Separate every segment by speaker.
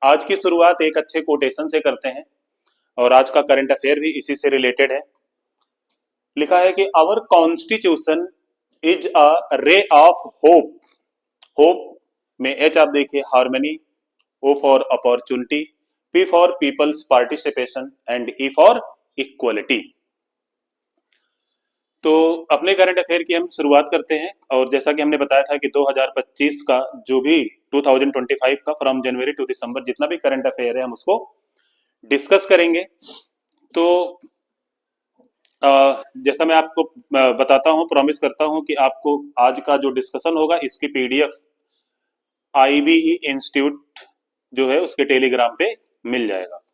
Speaker 1: आज की शुरुआत एक अच्छे कोटेशन से करते हैं और आज का करंट अफेयर भी इसी से रिलेटेड है। लिखा है कि our constitution is a ray of hope. Hope में एच आप देखिए harmony, O for opportunity, P for people's participation and E for equality. तो अपने करंट अफेयर की हम शुरुआत करते हैं और जैसा कि हमने बताया था कि 2025 का जो भी 2025 का फ्रॉम जनवरी टू दिसंबर जितना भी करंट अफेयर है हम उसको डिस्कस करेंगे। तो जैसा मैं आपको बताता हूं, प्रॉमिस करता हूं कि आपको आज का जो डिस्कशन होगा इसकी पीडीएफ आईबीई इंस्टीट्यूट जो है उसके टेलीग्राम पे मिल जाएगा।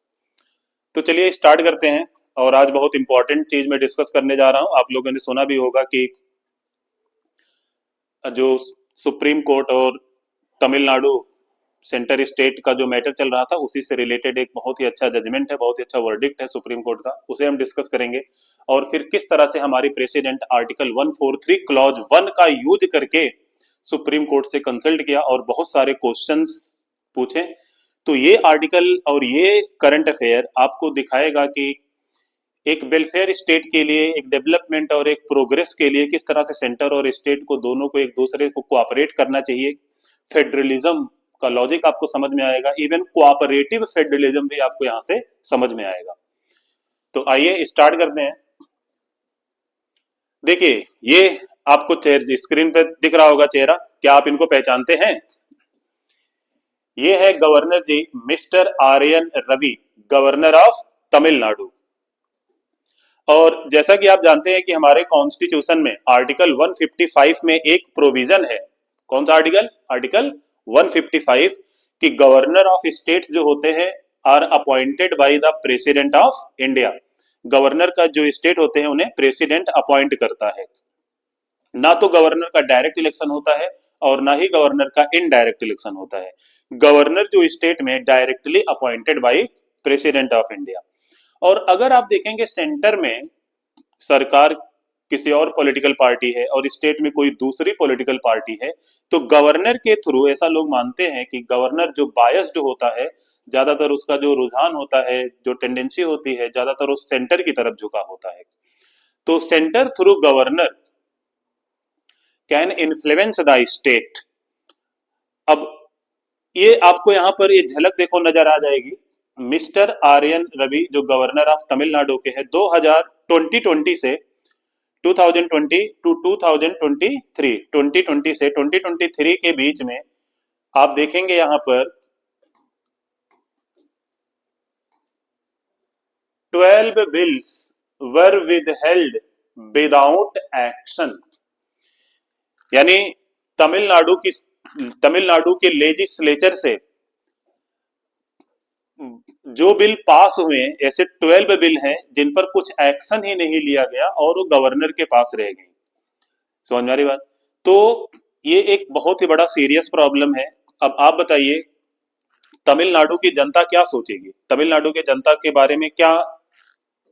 Speaker 1: तो चलिए स्टार्ट करते हैं। और आज बहुत इंपॉर्टेंट चीज मैं डिस्कस करने जा रहा हूं। आप लोगों ने सुना भी होगा कि जो सुप्रीम कोर्ट और तमिलनाडु सेंटर स्टेट का जो मैटर चल रहा था उसी से रिलेटेड एक बहुत ही अच्छा जजमेंट है, बहुत ही अच्छा वर्डिक्ट है सुप्रीम कोर्ट का, उसे हम डिस्कस करेंगे। और फिर किस तरह से हमारी प्रेसिडेंट आर्टिकल 143 क्लॉज 1 का यूज करके सुप्रीम कोर्ट से कंसल्ट किया और बहुत सारे क्वेश्चंस पूछे। तो ये आर्टिकल और ये करंट अफेयर आपको दिखाएगा कि एक वेलफेयर स्टेट के लिए, एक डेवलपमेंट और एक प्रोग्रेस के लिए किस तरह से सेंटर और स्टेट को दोनों को एक दूसरे को कोऑपरेट करना चाहिए। फेडरलिज्म का लॉजिक आपको समझ में आएगा, इवन कोऑपरेटिव फेडरलिज्म भी आपको यहां से समझ में आएगा। तो आइए स्टार्ट करते हैं। देखिए ये आपको स्क्रीन पे दिख रहा होगा चेहरा, क्या आप इनको पहचानते हैं? ये है governor ji mister R N Ravi, governor of Tamil Nadu. और जैसा कि आप जानते हैं कि हमारे कॉन्स्टिट्यूशन में आर्टिकल 155 में एक प्रोविजन है। कौन सा आर्टिकल? आर्टिकल 155 कि गवर्नर ऑफ स्टेट जो होते हैं are appointed by the president of India. Governor का जो स्टेट होते हैं उन्हें प्रेसिडेंट अपॉइंट करता है। ना तो गवर्नर का डायरेक्ट इलेक्शन होता है और ना ही गवर्नर का इनडायरेक्ट इलेक्शन होता है। गवर्नर जो स्टेट में directly appointed by president of India. और अगर आप देखेंगे सेंटर में सरकार किसी और पॉलिटिकल पार्टी है और स्टेट में कोई दूसरी पॉलिटिकल पार्टी है, तो गवर्नर के थ्रू ऐसा लोग मानते हैं कि गवर्नर जो बायस्ड होता है, ज्यादातर उसका जो रुझान होता है, जो टेंडेंसी होती है, ज्यादातर उस सेंटर की तरफ झुका होता है। तो centre through governor can influence the state. अब ये आपको यहाँ पर ये झलक देखो नजर आ जाएगी। मिस्टर आर एन रवि जो गवर्नर ऑफ तमिलनाडु के हैं 2020 से 2020 टू 2023, 2020 से 2023 के बीच में आप देखेंगे यहां पर 12 बिल्स वर विदहेल्ड विदाउट एक्शन। यानी तमिलनाडु के लेजिस्लेचर से जो बिल पास हुए ऐसे 12 बिल हैं जिन पर कुछ एक्शन ही नहीं लिया गया और वो गवर्नर के पास रह गई। समझ में आ रही बात? तो ये एक बहुत ही बड़ा सीरियस प्रॉब्लम है। अब आप बताइए तमिलनाडु की जनता क्या सोचेगी, तमिलनाडु की जनता के बारे में क्या,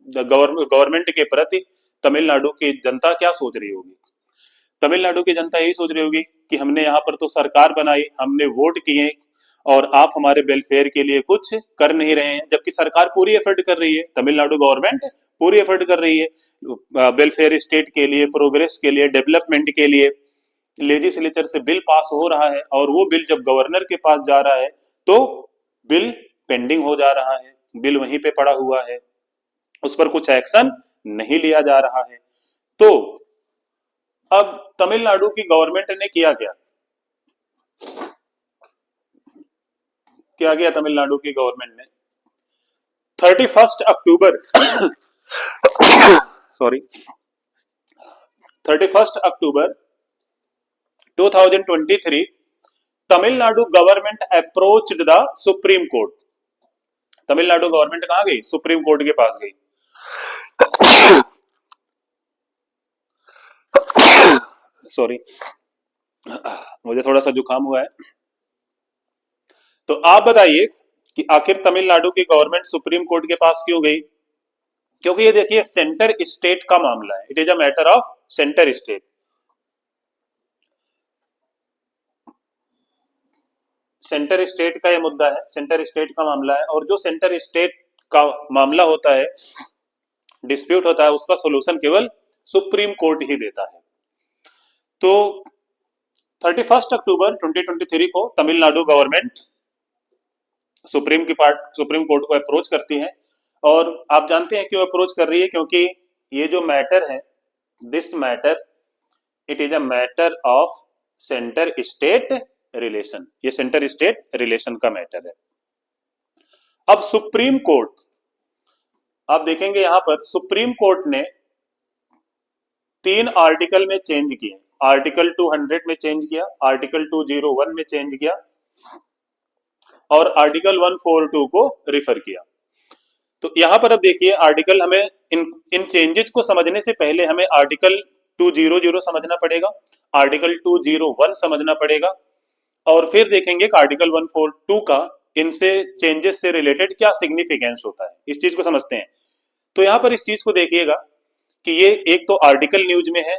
Speaker 1: गवर्नमेंट के प्रति तमिलनाडु की जनता क्या सोच रही होगी? तमिलनाडु की जनता यही सोच रही होगी कि हमने यहाँ पर तो सरकार बनाई, हमने वोट किए और आप हमारे वेलफेयर के लिए कुछ कर नहीं रहे हैं, जबकि सरकार पूरी एफर्ट कर रही है, तमिलनाडु गवर्नमेंट पूरी एफर्ट कर रही है वेलफेयर स्टेट के लिए, प्रोग्रेस के लिए, डेवलपमेंट के लिए। लेजिस्लेचर से बिल पास हो रहा है और वो बिल जब गवर्नर के पास जा रहा है तो बिल पेंडिंग हो जा रहा है, बिल वहीं पे पड़ा हुआ है, उस पर कुछ एक्शन नहीं लिया जा रहा है। तो अब तमिलनाडु की गवर्नमेंट ने किया क्या? क्या किया तमिलनाडु की गवर्नमेंट ने? 31 October sorry 31 October 2023 Tamil Nadu government approached the Supreme Court. Tamil Nadu government कहां गई? सुप्रीम कोर्ट के पास गई। सॉरी मुझे थोड़ा सा जुकाम हुआ है। तो आप बताइए कि आखिर तमिलनाडु की गवर्नमेंट सुप्रीम कोर्ट के पास क्यों गई? क्योंकि ये देखिए सेंटर स्टेट का मामला है, it is a matter of centre state. Centre state का ये मुद्दा है, सेंटर स्टेट का मामला है, और जो सेंटर स्टेट का मामला होता है, डिस्प्यूट होता है, उसका सोल्यूशन केवल सुप्रीम कोर्ट ही देता है। तो 31 अक्टूबर 2023 को तमिलनाडु गवर्नमेंट सुप्रीम कोर्ट को अप्रोच करती है, और आप जानते हैं क्यों अप्रोच कर रही है, क्योंकि ये जो मैटर है, this matter it is a matter of centre state relation, ये सेंटर स्टेट रिलेशन का मैटर है। अब सुप्रीम कोर्ट, आप देखेंगे यहां पर सुप्रीम कोर्ट ने 3 आर्टिकल में चेंज किए, आर्टिकल 200 में चेंज किया, आर्टिकल 201 में चेंज किया, और आर्टिकल 142 को रिफर किया। तो यहां पर अब देखिए आर्टिकल, हमें इन चेंजेस को समझने से पहले हमें आर्टिकल 200 समझना पड़ेगा, आर्टिकल 201 समझना पड़ेगा, और फिर देखेंगे कि आर्टिकल 142 का इनसे चेंजेस से रिलेटेड क्या सिग्निफिकेंस होता है, इस चीज को समझते हैं। तो यहां पर इस चीज को देखिएगा कि ये एक तो आर्टिकल न्यूज में है,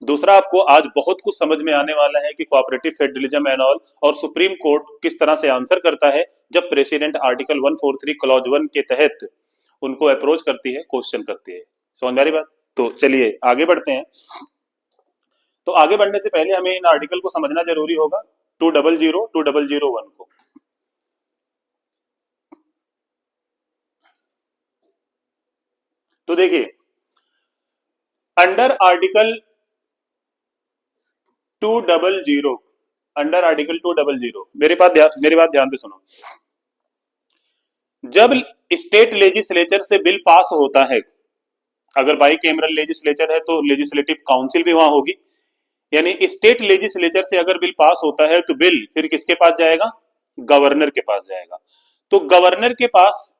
Speaker 1: दूसरा आपको आज बहुत कुछ समझ में आने वाला है कि कोऑपरेटिव फेडरलिज्म एंड ऑल, और सुप्रीम कोर्ट किस तरह से आंसर करता है जब प्रेसिडेंट आर्टिकल 143 क्लॉज 1 के तहत उनको अप्रोच करती है, क्वेश्चन करती है। समझ में आ रही बात? तो चलिए आगे बढ़ते हैं। तो आगे बढ़ने से पहले हमें इन आर्टिकल को समझना जरूरी होगा, 200, 2001 को। तो देखिए अंडर आर्टिकल 200, अंडर आर्टिकल 200, मेरी बात ध्यान से सुनो। जब स्टेट लेजिस्लेचर से बिल पास होता है, अगर बाई कैमरल लेजिस्लेचर है तो लेजिस्लेटिव काउंसिल भी वहां होगी, यानी स्टेट लेजिस्लेचर से अगर बिल पास होता है तो बिल फिर किसके पास जाएगा? गवर्नर के पास जाएगा। तो गवर्नर के पास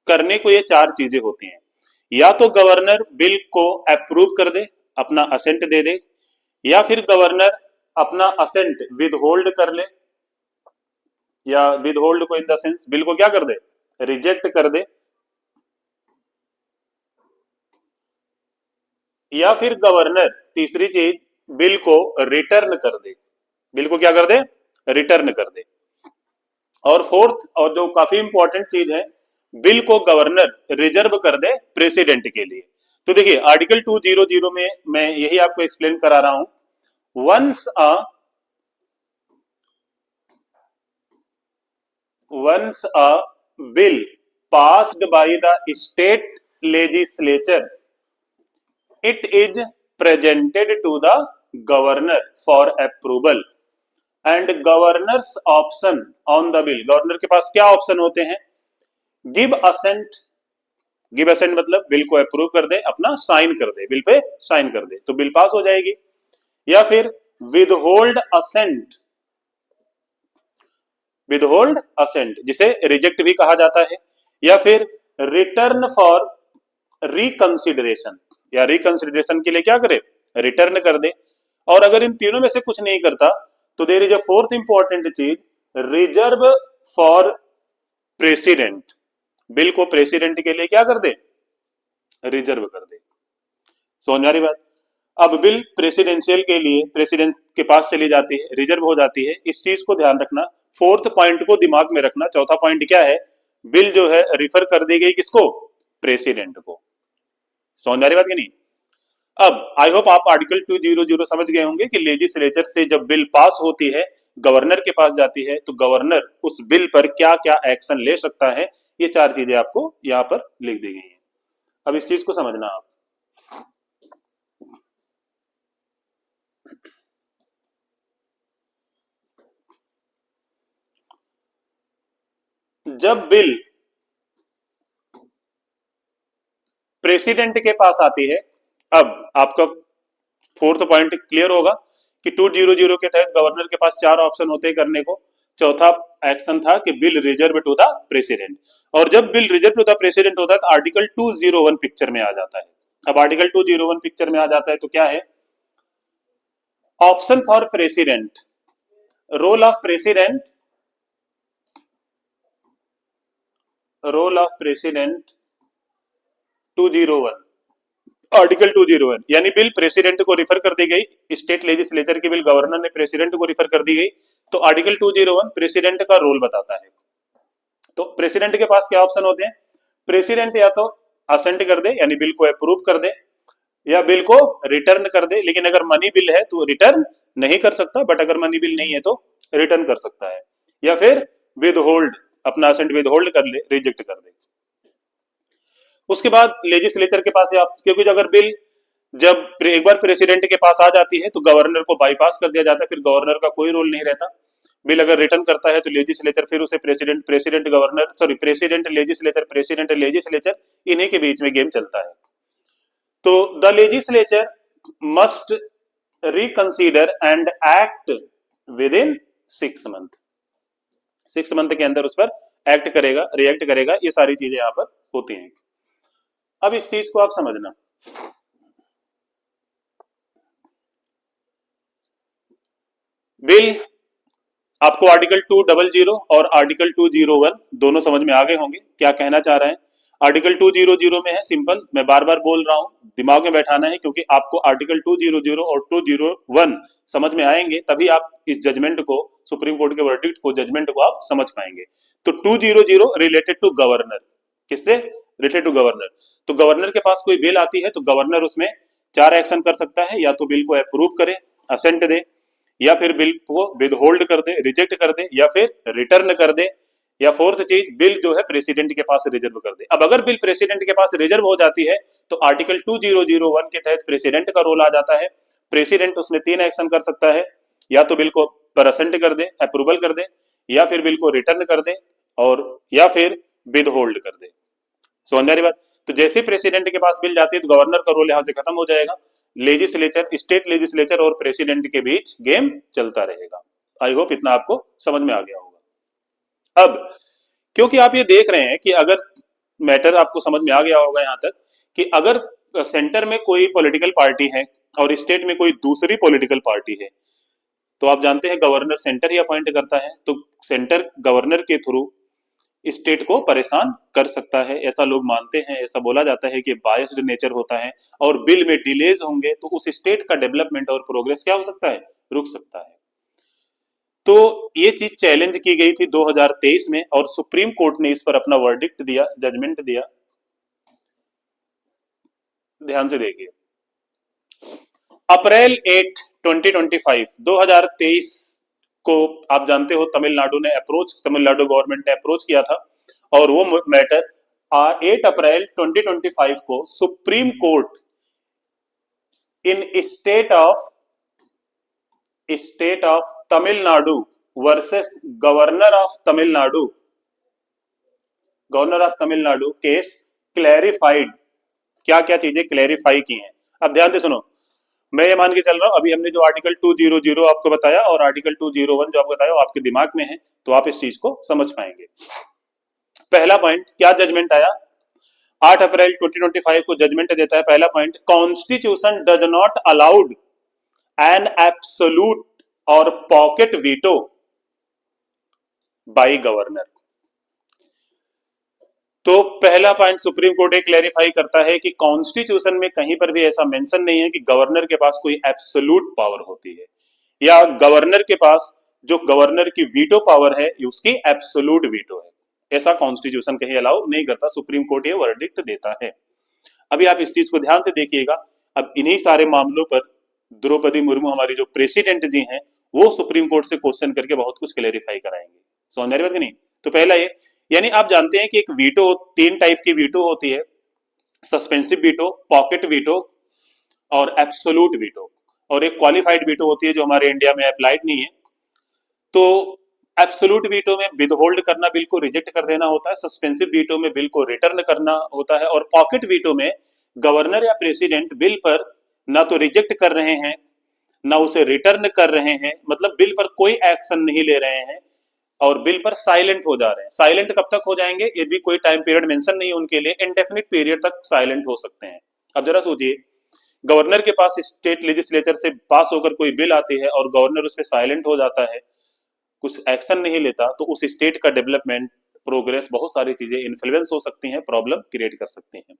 Speaker 1: करने को ये 4 चीजें होती हैं, या तो गवर्नर बिल को अप्रूव कर दे, अपना असेंट दे दे, या फिर गवर्नर अपना असेंट विदहोल्ड कर ले, या विदहोल्ड को इन द सेंस बिल को क्या कर दे? रिजेक्ट कर दे, या फिर गवर्नर तीसरी चीज बिल को रिटर्न कर दे, बिल को क्या कर दे? रिटर्न कर दे। और फोर्थ, और जो काफी इंपॉर्टेंट चीज है, बिल को गवर्नर रिजर्व कर दे प्रेसिडेंट के लिए। तो देखिए आर्टिकल 200 में मैं यही आपको एक्सप्लेन करा रहा हूं। Once a bill passed by the state legislature, it is presented to the governor for approval, and governor's option on the bill, governor के पास क्या ऑप्शन होते हैं? गिव असेंट, गिव असेंट मतलब बिल को अप्रूव कर दे, अपना साइन कर दे, bill pay sign कर दे तो बिल पास हो जाएगी, या फिर विदहोल्ड असेंट, विदहोल्ड असेंट जिसे रिजेक्ट भी कहा जाता है, या फिर रिटर्न फॉर रिकंसिडरेशन, या रिकंसिडरेशन के लिए क्या करे? रिटर्न कर दे। और अगर इन तीनों में से कुछ नहीं करता तो there is a fourth important चीज, रिजर्व फॉर प्रेसिडेंट, बिल को प्रेसिडेंट के लिए क्या कर दे? रिजर्व कर दे। समझ आ रही बात? अब बिल प्रेसिडेंशियल के लिए प्रेसिडेंट के पास चली जाती है, रिजर्व हो जाती है, इस चीज को ध्यान रखना, फोर्थ पॉइंट को दिमाग में रखना। चौथा पॉइंट क्या है? बिल जो है रिफर कर दी गई किसको? प्रेसिडेंट को। समझ आ रही बात कि नहीं? अब आई होप आप आर्टिकल 200 समझ गए होंगे कि लेजिस्लेचर से जब बिल पास होती है, गवर्नर के पास जाती है, तो गवर्नर उस बिल पर क्या क्या एक्शन ले सकता है, ये 4 चीजें आपको यहां पर लिख दी गई हैं। अब इस चीज को समझना आप। जब बिल प्रेसिडेंट के पास आती है, अब आपका फोर्थ पॉइंट क्लियर होगा कि 200 के तहत गवर्नर के पास 4 ऑप्शन होते हैं करने को। चौथा एक्शन था कि bill reserve to the president, और जब bill reserve to the president होता है तो आर्टिकल 201 पिक्चर में आ जाता है। अब आर्टिकल 201 पिक्चर में आ जाता है तो क्या है? Option for president, role of president, role of president 201, article 201 यानी बिल प्रेसिडेंट को रिफर कर दी गई, स्टेट लेजिस्लेचर की बिल गवर्नर ने प्रेसिडेंट को रिफर कर दी गई, तो आर्टिकल 201 प्रेसिडेंट का रोल बताता है। तो प्रेसिडेंट के पास क्या ऑप्शन होते हैं, प्रेसिडेंट या तो असेंट कर दे यानी बिल को अप्रूव कर दे, या बिल को रिटर्न कर दे, लेकिन अगर मनी बिल है तो रिटर्न नहीं कर सकता, बट अगर मनी बिल नहीं है तो रिटर्न कर सकता है, या फिर विद होल्ड, अपना असेंट विद होल्ड कर ले, रिजेक्ट कर दे। उसके बाद लेजिस्लेचर के पास है आप, क्योंकि अगर बिल जब एक बार प्रेसिडेंट के पास आ जाती है तो गवर्नर को बाईपास कर दिया जाता है, फिर गवर्नर का कोई रोल नहीं रहता। बिल अगर रिटर्न करता है तो लेजिस्लेचर फिर उसे president president governor sorry president legislature president legislature इन्हीं के बीच में गेम चलता है। तो the legislature must reconsider and act with in 6 month, 6 month के अंदर उस पर एक्ट करेगा, रिएक्ट करेगा, ये सारी चीजें यहां पर होती हैं। अब इस चीज को आप समझना, बिल आपको आर्टिकल 200 और आर्टिकल 201 दोनों समझ में आ गए होंगे, क्या कहना चाह रहे हैं। आर्टिकल 200 में है सिंपल, मैं बार बार बोल रहा हूं, दिमाग में बैठाना है, क्योंकि आपको आर्टिकल 200 और 201 समझ में आएंगे तभी आप इस जजमेंट को, सुप्रीम कोर्ट के वर्डिक्ट को, जजमेंट को आप समझ पाएंगे। तो 200 रिलेटेड टू गवर्नर, किससे रिलेटेड टू गवर्नर, तो गवर्नर के पास कोई बिल आती है तो गवर्नर उसमें 4 एक्शन कर सकता है, या तो बिल को अप्रूव करे, असेंट दे, या फिर बिल को विद होल्ड कर दे, रिजेक्ट कर दे, या फिर रिटर्न कर दे, या फोर्थ चीज बिल जो है प्रेसिडेंट के पास रिजर्व कर दे। अब अगर बिल प्रेसिडेंट के पास रिजर्व हो जाती है तो आर्टिकल 2001 के तहत प्रेसिडेंट का रोल आ जाता है। प्रेसिडेंट उसमें 3 एक्शन कर सकता है, या तो बिल को परसेंट कर दे, अप्रूवल कर दे, या फिर बिल को रिटर्न कर दे, और या फिर विद होल्ड कर दे। समझ में आ रही बात। तो जैसे प्रेसिडेंट के पास बिल जाती है तो गवर्नर का रोल यहां से खत्म हो जाएगा, लेजिस्लेचर, स्टेट लेजिस्लेचर और प्रेसिडेंट के बीच गेम चलता रहेगा। आई होप इतना आपको समझ में आ गया होगा। अब क्योंकि आप ये देख रहे हैं कि अगर मैटर आपको समझ में आ गया होगा यहां तक कि अगर सेंटर में कोई पॉलिटिकल पार्टी है और स्टेट में कोई दूसरी पॉलिटिकल पार्टी है, तो आप जानते हैं गवर्नर सेंटर ही अपॉइंट करता है, तो सेंटर गवर्नर के थ्रू स्टेट को परेशान कर सकता है, ऐसा लोग मानते हैं, ऐसा बोला जाता है कि बायस्ड नेचर होता है, और बिल में डिलेज होंगे तो उस स्टेट का डेवलपमेंट और प्रोग्रेस क्या हो सकता है, रुक सकता है। तो ये चीज चैलेंज की गई थी 2023 में, और सुप्रीम कोर्ट ने इस पर अपना वर्डिक्ट दिया, जजमेंट दिया। ध्यान से देखिए, अप्रैल 8 2023 को आप जानते हो तमिलनाडु गवर्नमेंट ने अप्रोच किया था, और वो मैटर 8 अप्रैल 2025 को supreme court in state of Tamil Nadu versus governor of Tamil Nadu case clarified, क्या क्या चीजें क्लैरिफाई की हैं। अब ध्यान से सुनो, मैं ये मान के चल रहा हूं अभी हमने जो आर्टिकल 200 आपको बताया और आर्टिकल 201 जो आपको बताया वो आपके दिमाग में है, तो आप इस चीज को समझ पाएंगे। पहला पॉइंट, क्या जजमेंट आया 8 अप्रैल 2025 को, जजमेंट देता है पहला point, constitution does not allowed an absolute और पॉकेट वीटो बाय गवर्नर। तो पहला पॉइंट सुप्रीम कोर्ट एक क्लैरिफाई करता है कि कॉन्स्टिट्यूशन में कहीं पर भी ऐसा मेंशन नहीं है कि गवर्नर के पास कोई एब्सोल्यूट पावर होती है, या गवर्नर के पास जो गवर्नर की वीटो पावर है उसकी एब्सोल्यूट वीटो है, ऐसा कॉन्स्टिट्यूशन कहीं अलाउ नहीं करता। सुप्रीम कोर्ट ये वर्डिक्ट देता है। अभी आप इस चीज को ध्यान से देखिएगा। अब इन्हीं सारे मामलों पर द्रौपदी मुर्मू हमारी जो प्रेसिडेंट जी हैं वो सुप्रीम कोर्ट से क्वेश्चन करके बहुत कुछ क्लेरिफाई कराएंगे। समझ में आ रही बात नहीं। तो पहला ये, यानी आप जानते हैं कि एक वीटो 3 टाइप की वीटो होती है, सस्पेंसिव वीटो, पॉकेट वीटो और एब्सोल्यूट वीटो, और एक क्वालिफाइड वीटो होती है जो हमारे इंडिया में अप्लाइड नहीं है। तो एब्सोल्यूट वीटो में विद होल्ड करना, बिल को रिजेक्ट कर देना होता है, सस्पेंसिव वीटो में बिल को रिटर्न करना होता है, और पॉकेट वीटो में गवर्नर या प्रेसिडेंट बिल पर ना तो रिजेक्ट कर रहे हैं ना उसे रिटर्न कर रहे हैं, मतलब बिल पर कोई एक्शन नहीं ले रहे हैं और बिल पर साइलेंट हो जा रहे हैं। साइलेंट कब तक हो जाएंगे, ये भी कोई टाइम पीरियड मेंशन नहीं है उनके लिए, इंडेफिनिट पीरियड तक साइलेंट हो सकते हैं। अब जरा सोचिए, गवर्नर के पास स्टेट लेजिस्लेचर से पास होकर कोई बिल आती है और गवर्नर उस पर साइलेंट हो जाता है, कुछ एक्शन नहीं लेता, तो उस स्टेट का डेवलपमेंट, प्रोग्रेस, बहुत सारी चीजें इन्फ्लुएंस हो सकती हैं, प्रॉब्लम क्रिएट कर सकती हैं।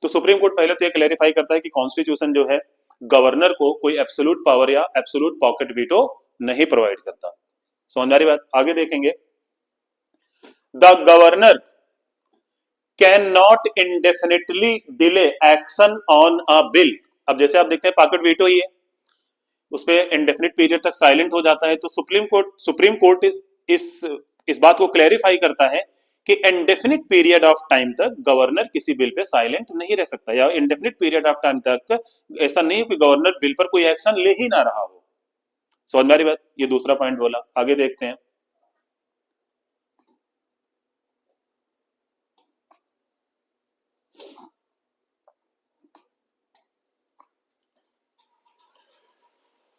Speaker 1: तो सुप्रीम कोर्ट पहले तो ये क्लैरिफाई करता है कि कॉन्स्टिट्यूशन जो है गवर्नर को कोई एब्सोल्यूट पावर या एब्सोल्यूट पॉकेट वीटो नहीं प्रोवाइड करता। समझ आ रही बात? आगे देखेंगे, the governor can not इंडेफिनिटली delay action on a bill. अब जैसे आप देखते हैं पॉकेट वीटो ही है, उस पर इंडेफिनिट पीरियड तक साइलेंट हो जाता है, तो सुप्रीम कोर्ट इस बात को क्लैरिफाई करता है कि इंडेफिनिट पीरियड ऑफ टाइम तक गवर्नर किसी बिल पे साइलेंट नहीं रह सकता, या इंडेफिनिट पीरियड ऑफ टाइम तक ऐसा नहीं हो कि गवर्नर बिल पर कोई एक्शन ले ही ना रहा हो। समझ में आ रही बात? ये दूसरा पॉइंट बोला। आगे देखते हैं,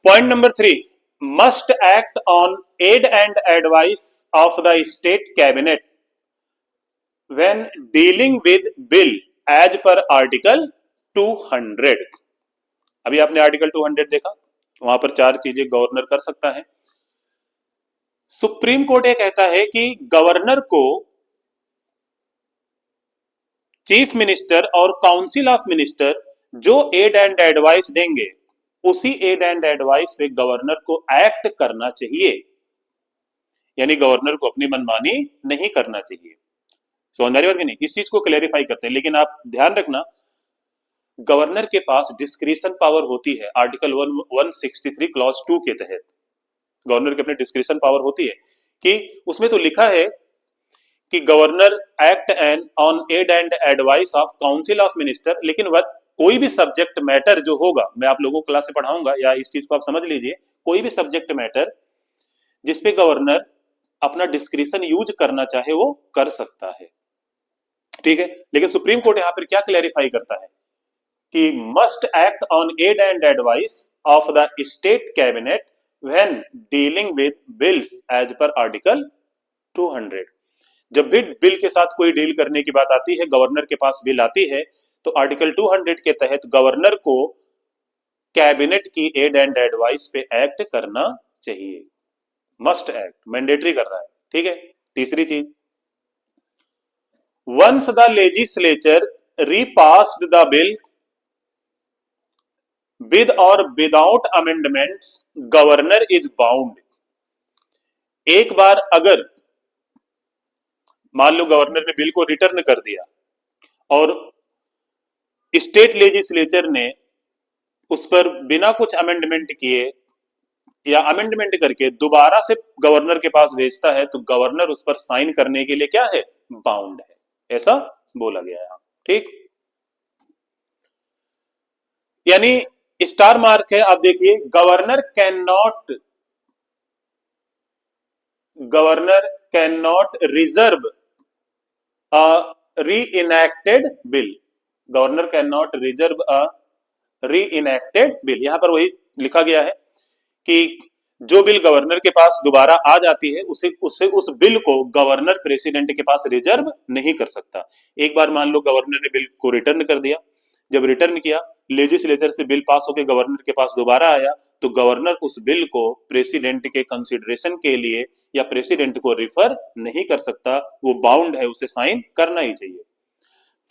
Speaker 1: point number 3, must act on aid and advice of the state cabinet when dealing with bill as per article 200। अभी आपने आर्टिकल 200 देखा, वहां पर 4 चीजें गवर्नर कर सकता है। सुप्रीम कोर्ट ये कहता है कि गवर्नर को चीफ मिनिस्टर और काउंसिल ऑफ मिनिस्टर जो एड एंड एडवाइस देंगे, उसी एड एंड एडवाइस पे गवर्नर को एक्ट करना चाहिए, यानी गवर्नर को अपनी मनमानी नहीं करना चाहिए। समझ आ रही बात कि नहीं? इस चीज को क्लैरिफाई करते हैं, लेकिन आप ध्यान रखना गवर्नर के पास डिस्क्रिशन पावर होती है आर्टिकल 163 क्लॉज 2 के तहत। गवर्नर के अपने डिस्क्रिशन पावर होती है कि उसमें तो लिखा है कि governor act and on aid and advice of council of minister, लेकिन वह कोई भी सब्जेक्ट मैटर जो होगा, मैं आप लोगों को क्लास से पढ़ाऊंगा, या इस चीज को आप समझ लीजिए, कोई भी सब्जेक्ट मैटर जिसपे गवर्नर अपना डिस्क्रिशन यूज करना चाहे वो कर सकता है, ठीक है। लेकिन सुप्रीम कोर्ट यहां पर क्या क्लैरिफाई करता है कि must act on aid and advice of the state cabinet when dealing with bills as per article 200। जब भी बिल के साथ कोई डील करने की बात आती है, गवर्नर के पास बिल आती है, तो आर्टिकल 200 के तहत गवर्नर को कैबिनेट की एड एंड एडवाइस पे एक्ट करना चाहिए। मस्ट एक्ट, मैंडेटरी कर रहा है, ठीक है। तीसरी चीज, once the legislature repassed the bill with और without amendments governor is bound. एक बार अगर मान लो गवर्नर ने बिल को रिटर्न कर दिया और स्टेट लेजिस्लेचर ने उस पर बिना कुछ अमेंडमेंट किए या अमेंडमेंट करके दोबारा से गवर्नर के पास भेजता है, तो गवर्नर उस पर साइन करने के लिए क्या है? बाउंड है, ऐसा बोला गया है, ठीक। यानी स्टार मार्क है, आप देखिए, governor can not reserve a reenacted bill. Governor can not reserve a reenacted bill. यहां पर वही लिखा गया है कि जो बिल गवर्नर के पास दोबारा आ जाती है, उस बिल को गवर्नर प्रेसिडेंट के पास रिजर्व नहीं कर सकता। एक बार मान लो गवर्नर ने बिल को रिटर्न कर दिया, जब रिटर्न किया, लेजिस्लेचर से बिल पास होकर गवर्नर के पास दोबारा आया, तो गवर्नर उस बिल को प्रेसिडेंट के कंसिडरेशन के लिए या प्रेसिडेंट को रिफर नहीं कर सकता, वो बाउंड है, उसे साइन करना ही चाहिए।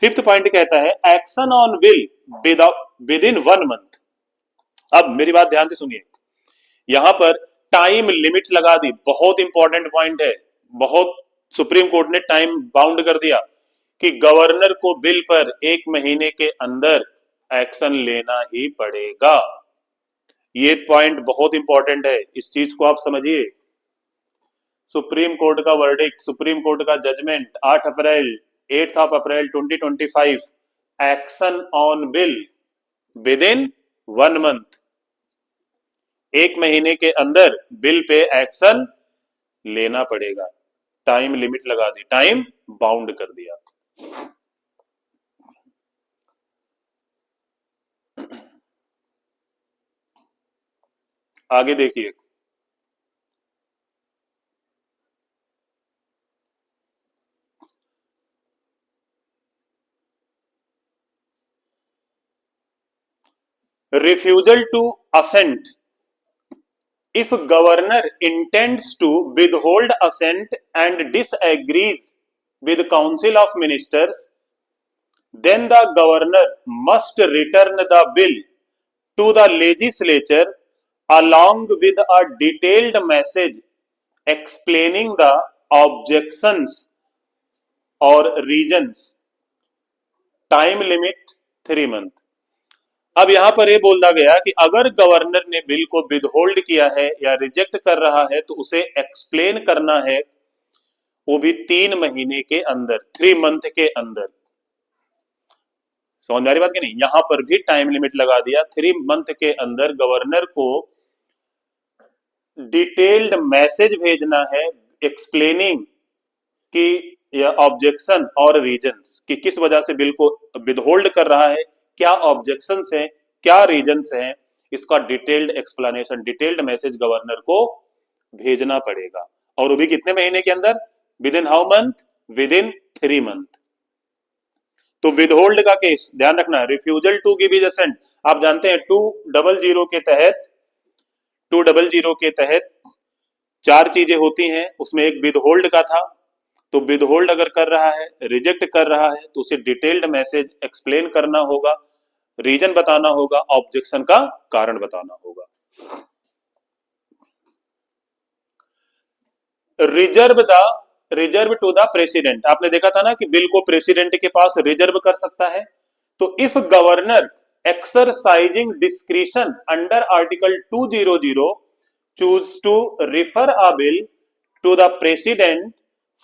Speaker 1: फिफ्थ पॉइंट कहता है action on bill within 1 month. अब मेरी बात ध्यान से सुनिए, यहां पर टाइम लिमिट लगा दी, बहुत इंपॉर्टेंट पॉइंट है, बहुत। सुप्रीम कोर्ट ने टाइम बाउंड कर दिया कि गवर्नर को बिल पर 1 महीने के अंदर एक्शन लेना ही पड़ेगा। ये पॉइंट बहुत इंपॉर्टेंट है, इस चीज को आप समझिए। सुप्रीम कोर्ट का वर्डिक्ट, सुप्रीम कोर्ट का judgment 8 April 2025, action on bill within 1 month. 1 महीने के अंदर बिल पे एक्शन लेना पड़ेगा। टाइम लिमिट लगा दी, टाइम बाउंड कर दिया। आगे देखिए, refusal to assent. If governor intends to withhold assent and disagrees with council of ministers, then the governor must return the bill to the legislature along with a detailed message explaining the objections or reasons. Time limit 3 month. अब यहां पर यह बोला गया कि अगर governor ने bill को विदहोल्ड किया है या रिजेक्ट कर रहा है तो उसे एक्सप्लेन करना है, वो भी 3 महीने के अंदर, 3 मंथ के अंदर। समझ में आ रही बात कि नहीं? यहां पर भी टाइम लिमिट लगा दिया, 3 मंथ के अंदर गवर्नर को डिटेल्ड मैसेज भेजना है एक्सप्लेनिंग कि ऑब्जेक्शन और रीजंस कि किस वजह से बिल को विदहोल्ड कर रहा है, क्या ऑब्जेक्शंस हैं, क्या रीजंस हैं, इसका detailed explanation, detailed message governor को भेजना पड़ेगा। और वो भी कितने महीने के अंदर? Within how month? Within 3 month. तो विदहोल्ड का केस ध्यान रखना, refusal to give is assent, आप जानते हैं 200 के तहत 200 के तहत 4 चीजें होती हैं, उसमें एक विदहोल्ड का था। तो विदहोल्ड अगर कर रहा है, रिजेक्ट कर रहा है, तो उसे डिटेल्ड मैसेज एक्सप्लेन करना होगा, रीजन बताना होगा, ऑब्जेक्शन का कारण बताना होगा। रिजर्व टू द प्रेसिडेंट, आपने देखा था ना कि बिल को प्रेसिडेंट के पास रिजर्व कर सकता है। तो if governor exercising discretion under article 200 choose to refer a bill to the president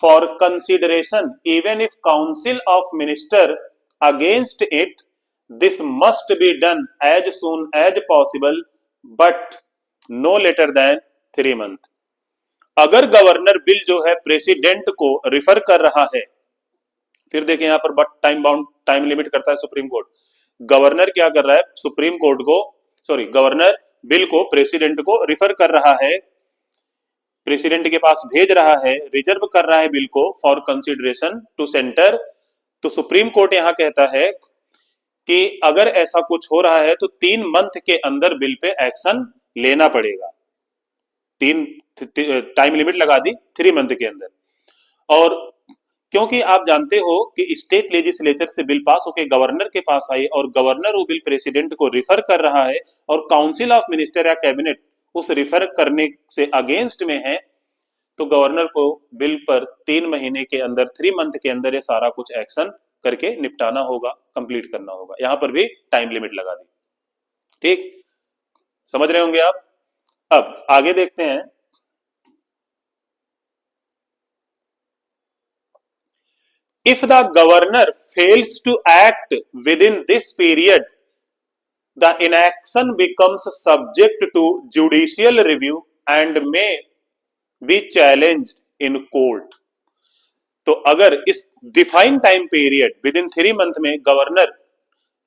Speaker 1: for consideration even if council of minister against it, this must be done as soon as possible but no later than 3 month। अगर governor bill जो है president को refer कर रहा है, फिर देखें यहां पर but time bound, time limit करता है सुप्रीम कोर्ट। गवर्नर क्या कर रहा है? सुप्रीम कोर्ट को, गवर्नर बिल को प्रेसिडेंट को रिफर कर रहा है, प्रेसिडेंट के पास भेज रहा है, रिजर्व कर रहा है बिल को फॉर कंसिडरेशन टू सेंटर। तो सुप्रीम कोर्ट यहां कहता है कि अगर ऐसा कुछ हो रहा है तो 3 मंथ के अंदर बिल पे एक्शन लेना पड़ेगा। टाइम लिमिट लगा दी 3 मंथ के अंदर। और क्योंकि आप जानते हो कि स्टेट लेजिस्लेचर से बिल पास होकर गवर्नर के पास आई और गवर्नर वो बिल प्रेसिडेंट को रिफर कर रहा है और काउंसिल ऑफ मिनिस्टर या कैबिनेट उस रिफर करने से अगेंस्ट में है, तो गवर्नर को बिल पर 3 महीने के अंदर, 3 मंथ के अंदर ये सारा कुछ एक्शन करके निपटाना होगा, कंप्लीट करना होगा। यहां पर भी टाइम लिमिट लगा दी। ठीक, समझ रहे होंगे आप? अब आगे देखते हैं। If the governor fails to act within this period, the inaction becomes subject to judicial review and may be challenged in court। तो अगर इस defined time period with in 3 month में गवर्नर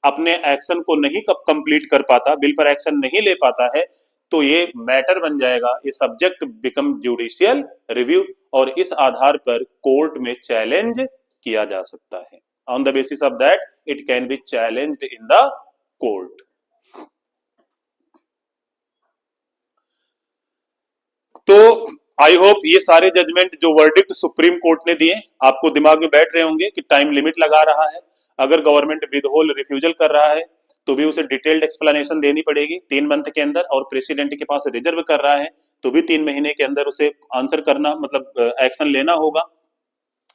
Speaker 1: अपने एक्शन को नहीं कंप्लीट कर पाता, bill पर एक्शन नहीं ले पाता है, तो ये मैटर बन जाएगा, ये सब्जेक्ट बिकम जुडिशियल रिव्यू और इस आधार पर कोर्ट में चैलेंज किया जा सकता है। On the basis of that it can be challenged in the court. तो आई होप ये सारे जजमेंट जो वर्डिक्ट सुप्रीम कोर्ट ने दिए आपको दिमाग में बैठ रहे होंगे कि टाइम लिमिट लगा रहा है, अगर गवर्नमेंट विदहोल्ड रिफ्यूजल कर रहा है तो भी उसे डिटेल्ड एक्सप्लेनेशन देनी पड़ेगी 3 मंथ के अंदर, और प्रेसिडेंट के पास रिजर्व कर रहा है तो भी 3 महीने के अंदर उसे आंसर करना, मतलब एक्शन लेना होगा।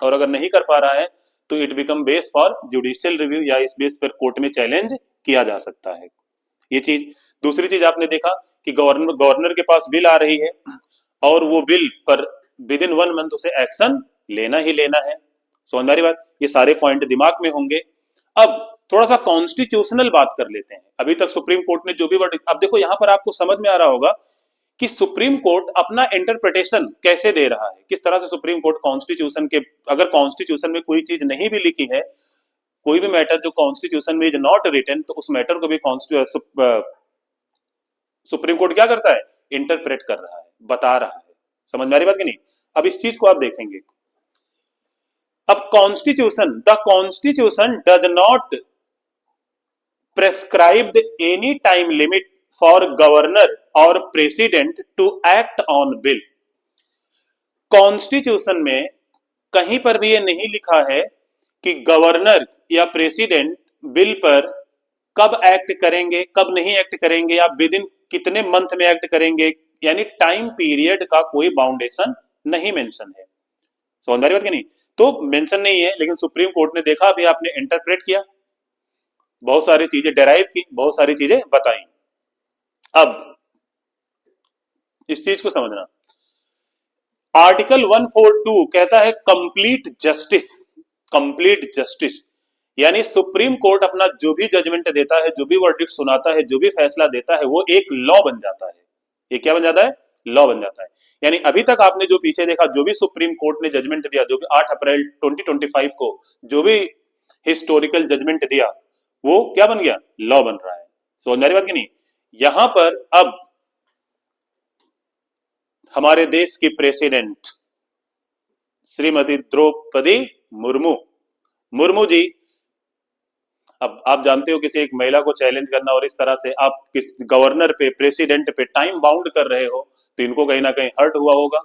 Speaker 1: और अगर नहीं कर पा रहा है तो it become base for judicial review, या इस बेस पर कोर्ट में चैलेंज किया जा सकता है। ये चीज। दूसरी चीज आपने देखा कि गवर्नर के पास बिल आ रही है और वो बिल पर विद इन 1 मंथ उसे एक्शन लेना ही लेना है। समझ में बात? ये सारे पॉइंट दिमाग में होंगे। अब थोड़ा सा कॉन्स्टिट्यूशनल बात कर लेते हैं। अभी तक सुप्रीम कोर्ट ने जो भी वर्ड, अब देखो यहां पर आपको समझ में आ रहा होगा कि सुप्रीम कोर्ट अपना इंटरप्रिटेशन कैसे दे रहा है, किस तरह से सुप्रीम कोर्ट कॉन्स्टिट्यूशन के, अगर कॉन्स्टिट्यूशन में कोई चीज नहीं भी लिखी है, कोई भी मैटर जो कॉन्स्टिट्यूशन में इज नॉट रिटन, तो उस मैटर को भी सुप्रीम कोर्ट क्या करता है? इंटरप्रेट कर रहा है, बता रहा है। समझ में आ रही बात कि नहीं? अब इस चीज को आप देखेंगे। अब the constitution does not prescribed any time limit for governor और president to act on bill. Constitution में कहीं पर भी ये नहीं लिखा है कि गवर्नर या प्रेसिडेंट बिल पर कब एक्ट करेंगे, कब नहीं एक्ट करेंगे, या विद इन कितने मंथ में एक्ट करेंगे, यानी टाइम पीरियड का कोई बाउंडेशन नहीं मेंशन है। समझ में आ रही बात कि नहीं? तो मेंशन नहीं है, लेकिन सुप्रीम कोर्ट ने देखा, अभी आपने इंटरप्रेट किया, बहुत सारी चीजें डेराइव की, बहुत सारी चीजें बताई। अब इस चीज को समझना, आर्टिकल 142 कहता है कंप्लीट जस्टिस। कंप्लीट जस्टिस यानी सुप्रीम कोर्ट अपना जो भी जजमेंट देता है, जो भी वर्डिक्ट सुनाता है, जो भी फैसला देता है, वो एक लॉ बन जाता है। ये क्या बन जाता है? लॉ बन जाता है। यानी अभी तक आपने जो पीछे देखा, जो भी सुप्रीम कोर्ट ने जजमेंट दिया, जो भी 8 अप्रैल 2025 को जो भी हिस्टोरिकल जजमेंट दिया, वो क्या बन गया? लॉ बन रहा है। समझ में आ रही बात कि नहीं? यहां पर अब हमारे देश की प्रेसिडेंट श्रीमती द्रौपदी मुर्मू मुर्मू जी, अब आप जानते हो किसी एक महिला को चैलेंज करना और इस तरह से आप किस गवर्नर पे, प्रेसिडेंट पे टाइम बाउंड कर रहे हो, तो इनको कहीं ना कहीं हर्ट हुआ होगा।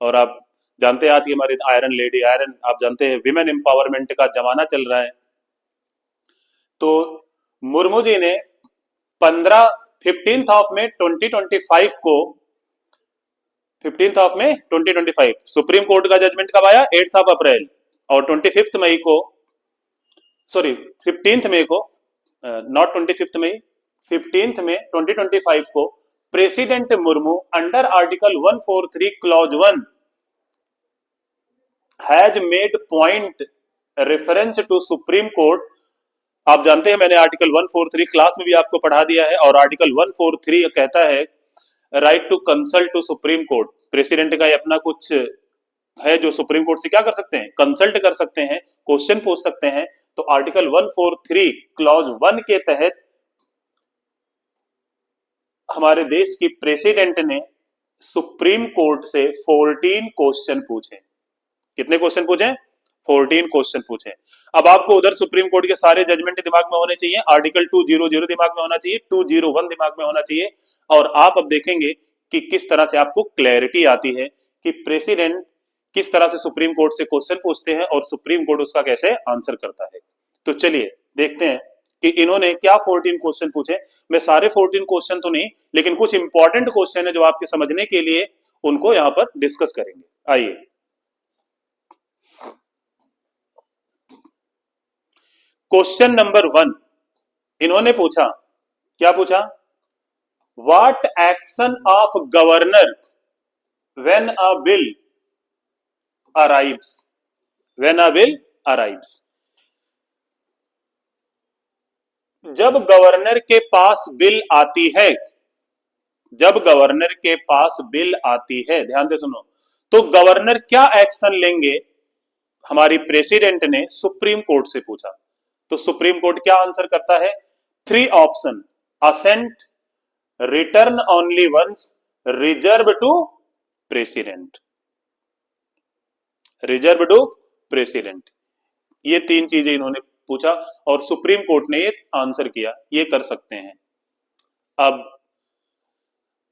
Speaker 1: और आप जानते हैं आज की हमारी आयरन लेडी, आयरन, आप जानते हैं विमेन एम्पावरमेंट का जमाना चल रहा है। तो मुर्मू जी ने 15 ऑफ में 2025 को 15 ऑफ में 2025 सुप्रीम कोर्ट का जजमेंट कब आया? 8 ऑफ अप्रैल। और 25 मई को, सॉरी 15 मई को, नॉट 25 मई, 15 में 2025 को president Murmu under article 143 clause 1 has made point reference to supreme court. आप जानते हैं मैंने आर्टिकल 143 क्लास में भी आपको पढ़ा दिया है, और आर्टिकल 143 कहता है right to consult to supreme court. President का अपना कुछ है जो सुप्रीम कोर्ट से क्या कर सकते हैं? कंसल्ट कर सकते हैं, क्वेश्चन पूछ सकते हैं। तो आर्टिकल 143 क्लॉज 1 के तहत हमारे देश की प्रेसिडेंट ने सुप्रीम कोर्ट से 14 क्वेश्चन पूछे। कितने क्वेश्चन पूछे? 14 क्वेश्चन पूछे। अब आपको उधर सुप्रीम कोर्ट के सारे जजमेंट दिमाग में होने चाहिए, आर्टिकल 200 दिमाग में होना चाहिए, 201 दिमाग में होना चाहिए, और आप अब देखेंगे कि किस तरह से आपको क्लैरिटी आती है कि प्रेसिडेंट किस तरह से सुप्रीम कोर्ट से क्वेश्चन पूछते हैं और सुप्रीम कोर्ट उसका कैसे आंसर करता है। तो चलिए देखते हैं कि इन्होंने क्या 14 क्वेश्चन पूछे। मैं सारे 14 क्वेश्चन तो नहीं, लेकिन कुछ इंपॉर्टेंट क्वेश्चन है जो आपके समझने के लिए उनको यहां पर डिस्कस करेंगे। आइए, क्वेश्चन नंबर 1 इन्होंने पूछा, क्या पूछा? What action of governor when a bill arrives, when a bill arrives. जब गवर्नर के पास बिल आती है, जब गवर्नर के पास बिल आती है, ध्यान से सुनो, तो गवर्नर क्या एक्शन लेंगे? हमारी प्रेसिडेंट ने सुप्रीम कोर्ट से पूछा, तो सुप्रीम कोर्ट क्या आंसर करता है? 3 option, assent, return only once, reserve to president, reserve to president. ये 3 चीजें इन्होंने पूछा और सुप्रीम कोर्ट ने ये आंसर किया, ये कर सकते हैं। अब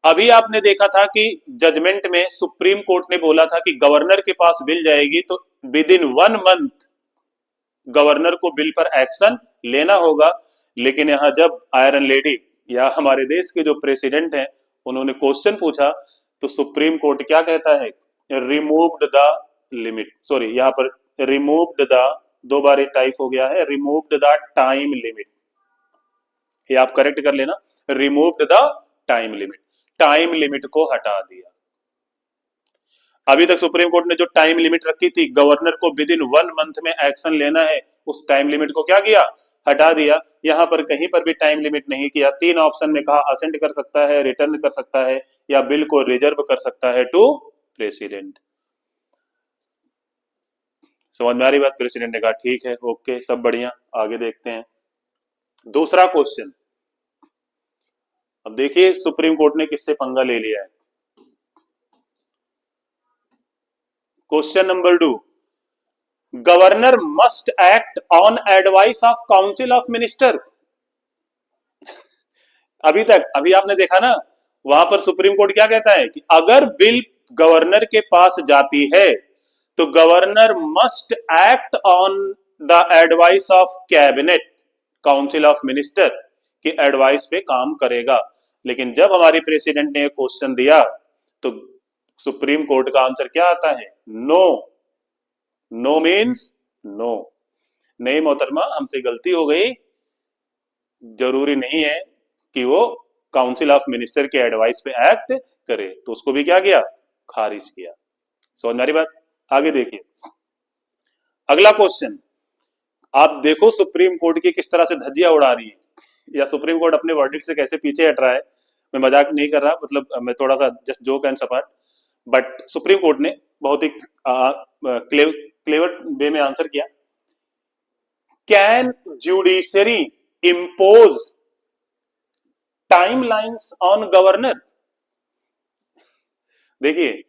Speaker 1: अभी आपने देखा था कि जजमेंट में सुप्रीम कोर्ट ने बोला था कि गवर्नर के पास बिल जाएगी तो विद इन 1 मंथ गवर्नर को बिल पर एक्शन लेना होगा। लेकिन यहां जब आयरन लेडी या हमारे देश के जो प्रेसिडेंट हैं उन्होंने क्वेश्चन पूछा, तो सुप्रीम कोर्ट क्या कहता है? रिमूव्ड द लिमिट, सॉरी यहां पर रिमूव्ड द, 2 बार टाइप हो गया है, रिमूव्ड द टाइम लिमिट, ये आप करेक्ट कर लेना, removed the time limit, time limit को हटा दिया। अभी तक सुप्रीम कोर्ट ने जो टाइम लिमिट रखी थी गवर्नर को विद इन 1 मंथ में एक्शन लेना है, उस टाइम लिमिट को क्या किया? हटा दिया। यहां पर कहीं पर भी टाइम लिमिट नहीं किया। 3 ऑप्शन में कहा असेंट कर सकता है, रिटर्न कर सकता है, या बिल को रिजर्व कर सकता है टू प्रेसिडेंट। समझ में आ रही बात? प्रेसिडेंट ने कहा ठीक है, ओके, सब बढ़िया, आगे देखते हैं दूसरा क्वेश्चन। अब देखिए सुप्रीम कोर्ट ने किससे पंगा ले लिया है। Question number 2, governor must act on advice of council of minister. अभी आपने देखा ना, वहां पर सुप्रीम कोर्ट क्या कहता है कि अगर बिल गवर्नर के पास जाती है तो governor must act on the advice of cabinet, council of minister की एडवाइस पे काम करेगा। लेकिन जब हमारी प्रेसिडेंट ने क्वेश्चन दिया तो सुप्रीम कोर्ट का आंसर क्या आता है? नो। No means no. नहीं मोहतरमा, हमसे गलती हो गई, जरूरी नहीं है कि वो काउंसिल ऑफ मिनिस्टर के एडवाइस पे एक्ट करे। तो उसको भी क्या किया? खारिज किया। समझ में आ रही बात? आगे देखिए अगला क्वेश्चन। आप देखो सुप्रीम कोर्ट की किस तरह से धज्जियां उड़ा रही है, या सुप्रीम कोर्ट अपने वर्डिक्ट से कैसे पीछे हट रहा है। मैं मजाक नहीं कर रहा, मतलब मैं थोड़ा सा जस्ट जोक एंड सपाट, बट सुप्रीम कोर्ट ने बहुत ही क्लेवर वे में आंसर किया। Can judiciary impose timelines on governor? देखिए,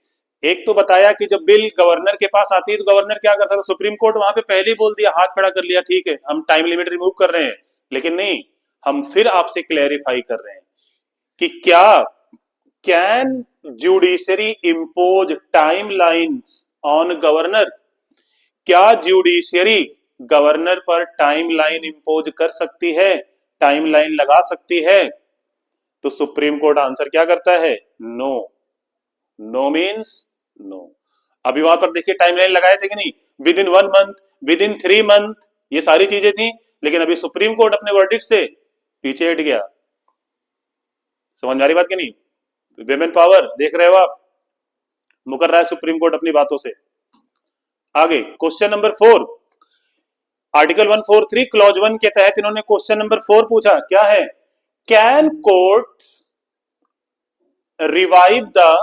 Speaker 1: एक तो बताया कि जब बिल गवर्नर के पास आती है तो गवर्नर क्या कर सकता है। सुप्रीम कोर्ट वहां पे पहले ही बोल दिया, हाथ खड़ा कर लिया, ठीक है हम टाइम लिमिट रिमूव कर रहे हैं। लेकिन नहीं, हम फिर आपसे क्लैरिफाई कर रहे हैं कि क्या can judiciary impose timelines on governor? क्या जुडिशियरी गवर्नर पर टाइमलाइन इंपोज कर सकती है, टाइमलाइन लगा सकती है? तो सुप्रीम कोर्ट आंसर क्या करता है? नो। No means no. अभी वहां पर देखिए टाइमलाइन लगाए थे कि नहीं, within 1 month, within 3 month, ये सारी चीजें थी। लेकिन अभी सुप्रीम कोर्ट अपने वर्डिक्ट से पीछे हट गया। समझ में आ रही बात कि नहीं? विमेन पावर देख रहे हो आप, मुकर रहा है सुप्रीम कोर्ट अपनी बातों से। आगे क्वेश्चन नंबर 4, आर्टिकल 143 क्लॉज 1 के तहत इन्होंने क्वेश्चन नंबर 4 पूछा। क्या है? Can courts revive the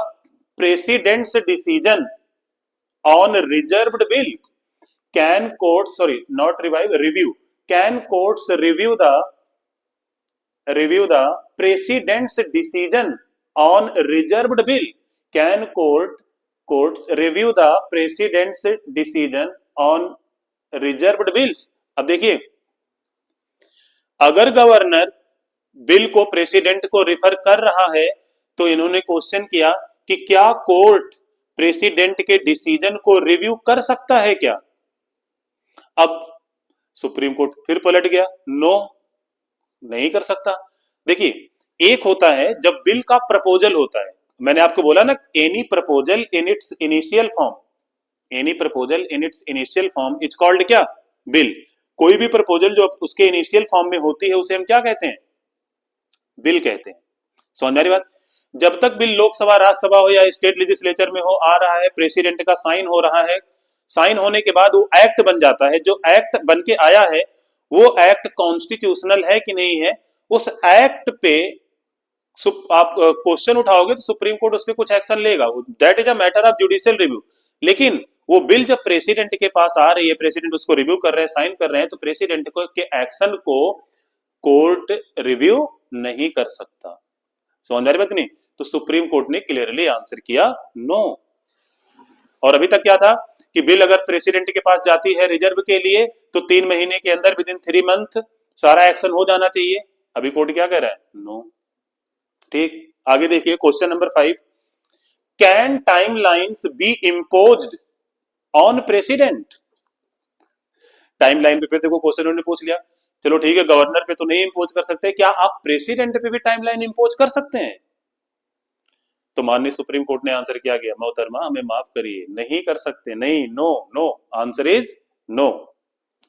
Speaker 1: president's decision on reserved bill? Can courts, sorry not revive, review, can courts review the president's decision on reserved bill? Can courts review the president's decision on reserved bills? अब देखिए, अगर governor bill को president को refer कर रहा है तो इन्होंने क्वेश्चन किया कि क्या कोर्ट प्रेसिडेंट के डिसीजन को रिव्यू कर सकता है क्या? अब सुप्रीम कोर्ट फिर पलट गया, नो, नहीं कर सकता। देखिए, एक होता है जब बिल का प्रपोजल होता है, मैंने आपको बोला ना, any proposal in its initial form, any proposal in its initial form is called क्या? बिल। कोई भी प्रपोजल जो उसके इनिशियल फॉर्म में होती है उसे हम क्या कहते हैं? बिल कहते हैं। समझ में आ रही बात? जब तक बिल लोकसभा, राज्यसभा हो या स्टेट लेजिस्लेचर में हो, आ रहा है, प्रेसिडेंट का साइन हो रहा है, साइन होने के बाद वो एक्ट बन जाता है। जो एक्ट बन के आया है वो एक्ट कॉन्स्टिट्यूशनल है कि नहीं है, उस एक्ट पे आप क्वेश्चन उठाओगे तो सुप्रीम कोर्ट उस पर कुछ एक्शन लेगा। That is a matter of judicial review. लेकिन वो बिल जब प्रेसिडेंट के पास आ रही है, प्रेसिडेंट उसको रिव्यू कर रहे हैं, साइन कर रहे हैं, तो प्रेसिडेंट को के एक्शन को कोर्ट रिव्यू नहीं कर सकता। समझ आ रही बात नहीं? तो सुप्रीम कोर्ट ने क्लियरली आंसर किया नो। और अभी तक क्या था कि बिल अगर प्रेसिडेंट के पास जाती है रिजर्व के लिए तो 3 महीने के अंदर, विद इन 3 मंथ सारा एक्शन हो जाना चाहिए। अभी कोर्ट क्या कह रहा है? नो। ठीक, आगे देखिए question number 5, can timelines B imposed on president? Timeline पे फिर देखो क्वेश्चन उन्होंने पूछ लिया, चलो ठीक है गवर्नर पे तो नहीं इंपोज कर सकते, क्या आप प्रेसिडेंट पे भी टाइमलाइन इंपोज कर सकते हैं? तो माननीय सुप्रीम कोर्ट ने आंसर किया गया, मोहतरमा हमें माफ करिए, नहीं कर सकते, नहीं, no, no, answer is no.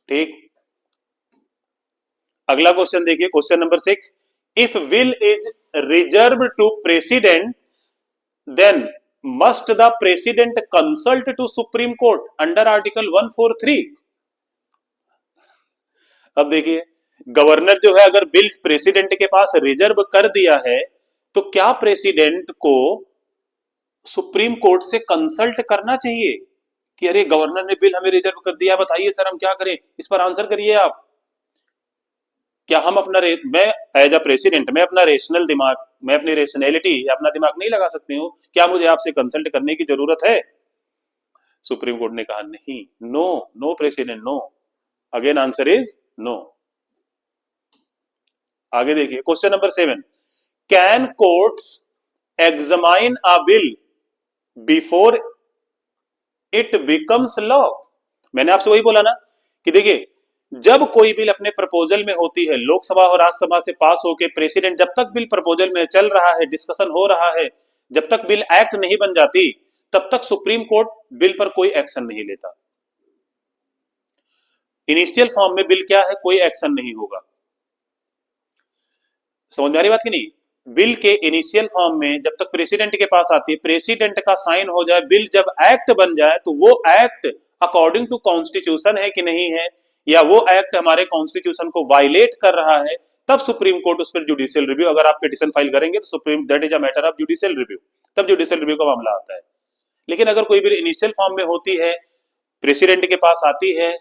Speaker 1: ठीक, अगला क्वेश्चन देखिए question number 6, if bill is reserve to president then must the president consult to supreme court under article 143? अब देखिए, गवर्नर जो है अगर बिल प्रेसिडेंट के पास रिजर्व कर दिया है तो क्या प्रेसिडेंट को सुप्रीम कोर्ट से कंसल्ट करना चाहिए कि अरे गवर्नर ने बिल हमें रिजर्व कर दिया, बताइए सर हम क्या करें, इस पर आंसर करिए आप। क्या हम अपना मैं एज अ प्रेसिडेंट, मैं अपना रेशनल दिमाग, मैं अपनी रेशनैलिटी या अपना दिमाग नहीं लगा सकती हूँ? क्या मुझे आपसे कंसल्ट करने की जरूरत है? सुप्रीम कोर्ट ने कहा नहीं, no, no president, no. Again answer is no. आगे देखिए question number 7, can courts examine a bill before it becomes law? मैंने आपसे वही बोला ना कि देखिए, जब कोई बिल अपने प्रपोजल में होती है, लोकसभा और राज्यसभा से पास होके प्रेसिडेंट, जब तक बिल प्रपोजल में चल रहा है, डिस्कशन हो रहा है, जब तक बिल एक्ट नहीं बन जाती, तब तक सुप्रीम कोर्ट बिल पर कोई एक्शन नहीं लेता। इनिशियल फॉर्म में बिल क्या है, कोई एक्शन नहीं होगा। समझ में आ रही बात की नहीं? बिल के इनिशियल फॉर्म में जब तक प्रेसिडेंट के पास आती है, प्रेसिडेंट का साइन हो जाए, बिल जब एक्ट बन जाए, तो वो एक्ट अकॉर्डिंग टू कॉन्स्टिट्यूशन है कि नहीं है, या वो एक्ट हमारे कॉन्स्टिट्यूशन को वायलेट कर रहा है, तब सुप्रीम कोर्ट उस पर जुडिशियल रिव्यू, अगर आप पिटिशन फाइल करेंगे तो supreme, that is a matter of judicial review, तब जुडिशियल रिव्यू का मामला आता है। लेकिन अगर कोई बिल इनिशियल फॉर्म में होती है, प्रेसिडेंट के पास आती है,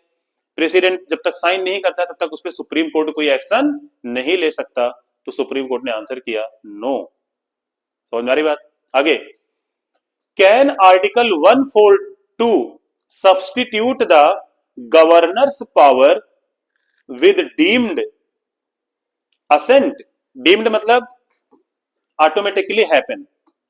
Speaker 1: प्रेसिडेंट जब तक साइन नहीं करता तब तक उस पर सुप्रीम कोर्ट कोई एक्शन नहीं ले सकता। तो सुप्रीम कोर्ट ने आंसर किया नो। समझ में आ रही बात? आगे, can article 142 substitute the governor's power with deemed assent? Deemed मतलब automatically happen,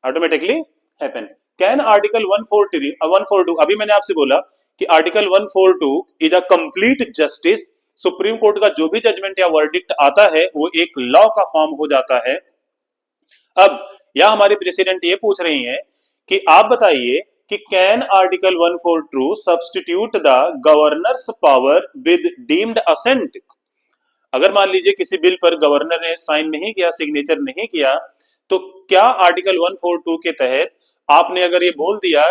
Speaker 1: automatically happen. Can article 142, अभी मैंने आपसे बोला कि article 142 is a complete justice. Supreme court का जो भी जजमेंट या वर्डिक्ट आता है वो एक लॉ का फॉर्म हो जाता है। अब यह हमारे प्रेसिडेंट ये पूछ रही हैं कि आप बताइए कि can article 142 substitute the governor's power with deemed assent? अगर मान लीजिए किसी बिल पर गवर्नर ने साइन नहीं किया, सिग्नेचर नहीं किया, तो क्या आर्टिकल 142 के तहत आपने अगर ये बोल दिया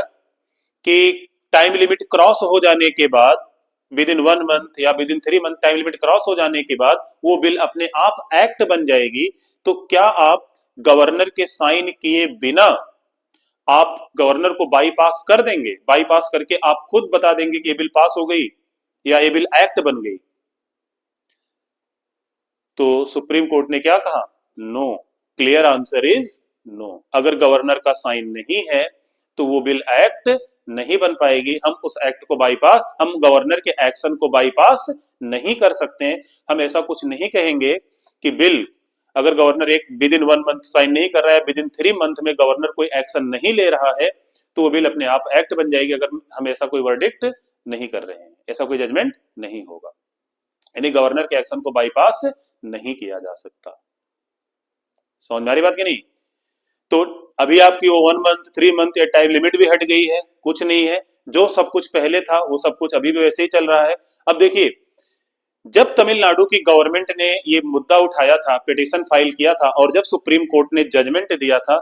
Speaker 1: कि टाइम लिमिट क्रॉस हो जाने के बाद, विद इन 1 मंथ या with in 3 month time limit cross हो जाने के बाद वो बिल अपने आप एक्ट बन जाएगी, तो क्या आप गवर्नर के साइन किए बिना आप गवर्नर को बाईपास कर देंगे? बाईपास करके आप खुद बता देंगे कि ये बिल पास हो गई या ये बिल एक्ट बन गई? तो सुप्रीम कोर्ट ने क्या कहा? No. Clear answer is no. अगर गवर्नर का साइन नहीं है तो वो बिल एक्ट नहीं बन पाएगी। हम उस एक्ट को बाईपास, हम गवर्नर के एक्शन को बाईपास नहीं कर सकते हैं। हम ऐसा कुछ नहीं कहेंगे कि बिल, अगर गवर्नर एक विद इन 1 मंथ साइन नहीं कर रहा है, विद इन 3 मंथ में गवर्नर कोई एक्शन नहीं ले रहा है, तो वो बिल अपने आप एक्ट बन जाएगी, अगर हम ऐसा कोई वर्डिक्ट नहीं कर रहे हैं, ऐसा कोई जजमेंट नहीं होगा। यानी गवर्नर के एक्शन को बाईपास नहीं किया जा सकता। समझ में आ रही बात की नहीं? तो अभी आपकी वो 1 मंथ 3 मंथ या टाइम लिमिट भी हट गई है, कुछ नहीं है, जो सब कुछ पहले था वो सब कुछ अभी भी वैसे ही चल रहा है। अब देखिए, जब तमिलनाडु की गवर्नमेंट ने ये मुद्दा उठाया था, पिटीशन फाइल किया था, और जब सुप्रीम कोर्ट ने जजमेंट दिया था,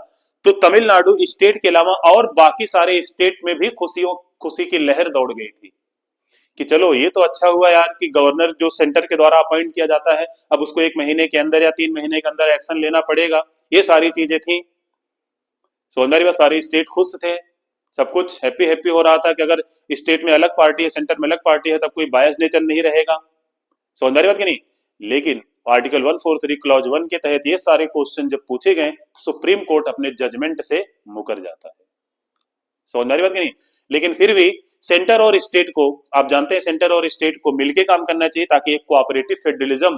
Speaker 1: तो तमिलनाडु स्टेट के अलावा और बाकी सारे स्टेट में भी खुशी की लहर दौड़ गई थी कि चलो ये तो अच्छा हुआ यार कि गवर्नर जो सेंटर के द्वारा अपॉइंट किया जाता है, अब उसको 1 महीने के अंदर या 3 महीने के अंदर एक्शन लेना पड़ेगा। ये सारी चीजें थी। समझ में आ रही बात? सारे स्टेट खुश थे, सब कुछ हैप्पी हैप्पी हो रहा था कि अगर स्टेट में अलग पार्टी है, सेंटर में अलग पार्टी है, तब कोई बायस नेचर नहीं रहेगा। समझ में आ रही बात कि नहीं? लेकिन आर्टिकल 143 क्लॉज 1 के तहत ये सारे क्वेश्चन जब पूछे गए, सुप्रीम कोर्ट अपने जजमेंट से मुकर जाता है। समझ में आ रही बात कि नहीं? लेकिन फिर भी सेंटर और स्टेट को, आप जानते हैं, सेंटर और स्टेट को मिलकर काम करना चाहिए ताकि एक कोऑपरेटिव फेडरलिज्म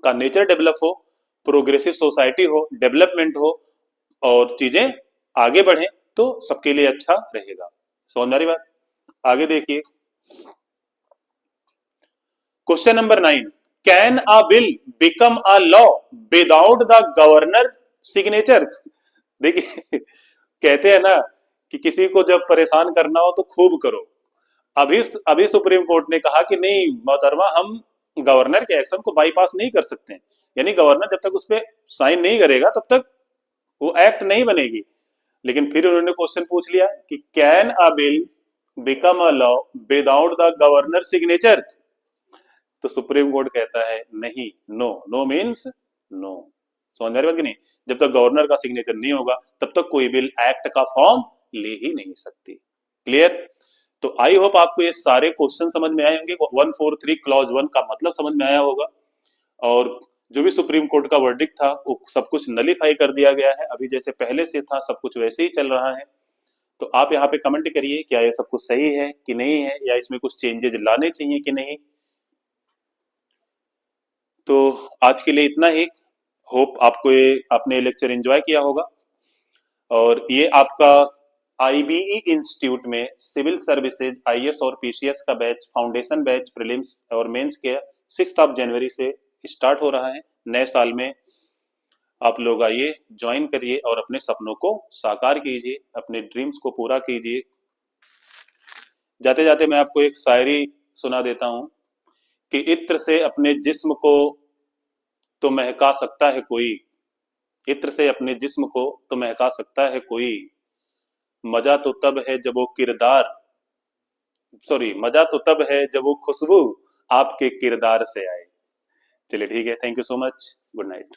Speaker 1: का नेचर डेवलप हो, प्रोग्रेसिव सोसाइटी हो, डेवलपमेंट हो और चीजें आगे बढ़े, तो सबके लिए अच्छा रहेगा। समझ में आ रही बात? आगे देखिए, question number 9, can a bill become a law without the governor signature? देखिए, कहते हैं ना कि किसी को जब परेशान करना हो तो खूब करो। अभी अभी सुप्रीम कोर्ट ने कहा कि नहीं मोहतरमा, हम गवर्नर के एक्शन को बाईपास नहीं कर सकते, यानी गवर्नर जब तक उस पर साइन नहीं करेगा तब तक वो एक्ट नहीं बनेगी। लेकिन फिर उन्होंने क्वेश्चन पूछ लिया कि can a bill become a law without the governor signature? तो सुप्रीम कोर्ट कहता है नहीं, नो। No means no. समझ में आ रही बात कि नहीं? जब तक गवर्नर का सिग्नेचर नहीं होगा तब तक कोई बिल एक्ट का फॉर्म ले ही नहीं सकती। क्लियर? तो आई होप आपको ये सारे क्वेश्चन समझ में आए होंगे। 143 क्लॉज 1 का मतलब समझ में आया होगा, और जो भी सुप्रीम कोर्ट का वर्डिक्ट था वो सब कुछ नलीफाई कर दिया गया है। अभी जैसे पहले से था सब कुछ वैसे ही चल रहा है। तो आप यहाँ पे कमेंट करिए क्या ये सब कुछ सही है कि नहीं है, या इसमें कुछ चेंजेस लाने चाहिए कि नहीं। तो आज के लिए इतना ही। होप आपको ये, आपने लेक्चर एंजॉय किया होगा, और ये आपका आईबीई इंस्टीट्यूट में सिविल सर्विसेज आईएएस और पीसीएस का बैच, फाउंडेशन बैच, प्रीलिम्स और मेंस के 6 जनवरी से स्टार्ट हो रहा है। नए साल में आप लोग आइए, ज्वाइन करिए और अपने सपनों को साकार कीजिए, अपने ड्रीम्स को पूरा कीजिए। जाते जाते मैं आपको एक शायरी सुना देता हूं कि इत्र से अपने जिस्म को तो महका सकता है कोई, इत्र से अपने जिस्म को तो महका सकता है कोई, मजा तो तब है जब वो किरदार, सॉरी, मजा तो तब है जब वो खुशबू आपके किरदार से आए। चलिए ठीक है, thank you so much, good night.